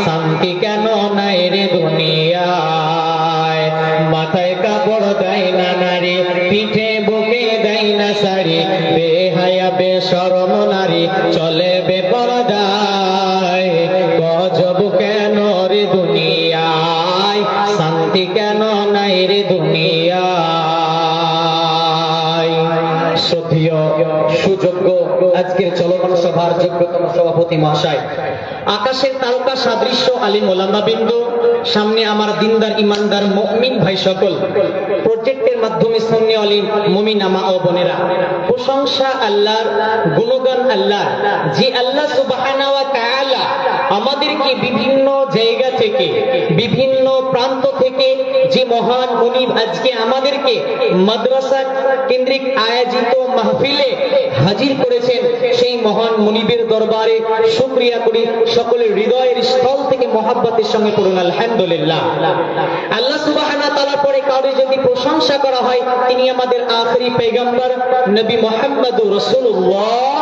শান্তি কেন নাই রে দুনিয়ায়। মাথায় কাপড় দেয় না নারী, পিঠে বুকে দেয় না শাড়ি, বেহায়া বেশরম নারী চলে বেপরদায়। গজব কেন রে দুনিয়ায়, শান্তি কেন নাই রে দুনিয়ায়। শ্রদ্ধেয় সুযোগ্য আজকের চলমান সভার যোগ্যতম সভাপতি মহাশয়, আকাশের তারকা সাদৃশ্য আলিম ওলামা বিন্দু, সামনে আমার দিনদার ইমানদার মুমিন ভাই সকল, প্রজেক্টের মাধ্যমে সামনে আলিম মুমিনা মা ও বোনেরা, প্রশংসা আল্লাহর, গুণগান আল্লাহর, যে আল্লাহ সুবহানাহু ওয়া তাআলা আমাদেরকে বিভিন্ন জায়গা থেকে, বিভিন্ন প্রান্ত থেকে যে মহান মুনিব আজকে আমাদেরকে মাদ্রাসা কেন্দ্রিক আয়োজিত মাহফিলে হাজির করেছেন, সেই মহান মুনিবের দরবারে শুকরিয়া করি। সকলের হৃদয়ের স্থল থেকে মহাব্বতের সঙ্গে পড়ুন আলহামদুলিল্লাহ। আল্লাহ সুবহানাহু ওয়া তাআলা পরে কাউরে যদি প্রশংসা করা হয়, তিনি আমাদের আখেরি পয়গম্বর নবী মুহাম্মদুর রাসূলুল্লাহ,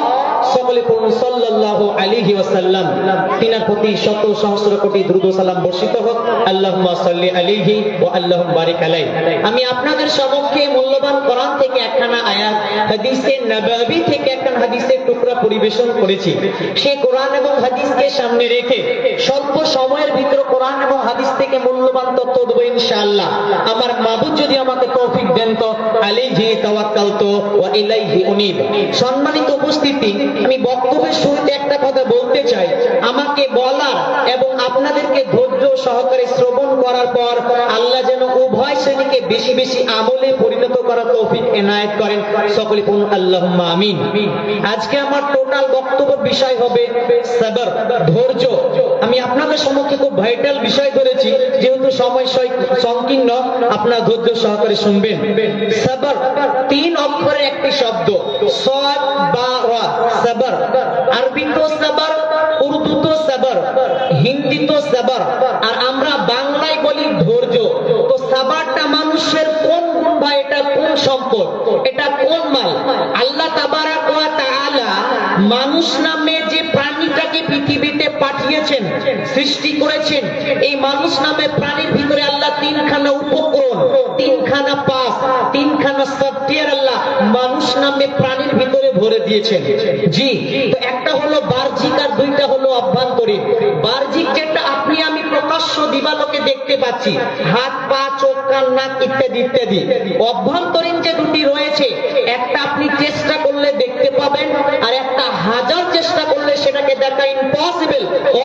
সকলে পড়ুন সাল্লাল্লাহু আলাইহি ওয়াসাল্লাম। তিনার প্রতি শত সহস্র কোটি দ্রুত সালাম বর্ষিত হোক। আল্লাহুম্মা সাল্লি আলাইহি ওয়া আল্লাহুম্মা বারিক আলাইহি। আমি আপনাদের সম্মুখে মূল্যবান কোরআন থেকে একখানা আয়াত, হাদিসে নববী থেকে একখানা হাদিসের টুকরা পরিবেশন করেছি। সেই কোরআন এবং হাদিসকে সামনে রেখে স্বল্প সময়ের ভিতরে কোরআন এবং হাদিস থেকে মূল্যবান তথ্য দেব ইনশাআল্লাহ। আমার মাবুদ যদি আমাকে তৌফিক দেন তো আলাইহি তাওয়াক্কালতু ওয়া ইলাইহি উনীব। সম্মানিত উপস্থিতি, আমি বক্তব্যের শুরুতে একটা কথা বলতে চাই। আমাকে বলার এবং আপনাদেরকে ধৈর্য সহকারে শ্রবণ করার পর আল্লাহ যেন উভয় শ্রেণীকে বেশি বেশি আমলে পরিণত করার তৌফিক এনায়েত করেন। সকলে বলুন আল্লাহুম্মা আমিন। আজকে আমার টোটাল বক্তব্যের বিষয় হবে সবর, ধৈর্য। আমি আপনাদের সম্মুখে খুব ভাইটাল বিষয় ধরেছি, যেহেতু সময় সংকীর্ণ, আপনারা ধৈর্য সহকারে শুনবেন। সবর তিন অক্ষরের একটি শব্দ, সদ বা রা। সবর আরবি তো সবর, উর্দু তো সবর, হিন্দি তো সবর, আর আমরা বাংলায় বলি ধৈর্য। তো সবরটা মানুষের কোন গুণ বা এটা কোন সম্পদ, এটা কোন মাল? আল্লাহ তাবারাক ওয়া তাআলা মানুষ নামে যে প্রাণীটাকে পৃথিবীতে পাঠিয়েছেন, সৃষ্টি করেছেন, এই মানুষ নামে প্রাণীর ভিতরে আল্লাহ তিনখানা উপকরণ, তিনখানা পাস, তিনখানা সফটওয়্যার আল্লাহ মানুষ নামে প্রাণীর ভিতরে ভরে দিয়েছেন। জি, তো একটা হলো বাহ্যিক আর দুইটা হলো অভ্যন্তরীণ। বাহ্যিক যেটা আপনি আমি প্রকাশ্য দিবালোকে দেখতে পাচ্ছি, হাত পা চোখ কান নাক ইত্যাদি ইত্যাদি। অভ্যন্তরীণ যে দুটি রয়েছে, একটা আপনি চেষ্টা করলে দেখতে পাবেন, আর একটা হাজার চেষ্টা করলে সেটাকে দেখা ইম্পসিবল।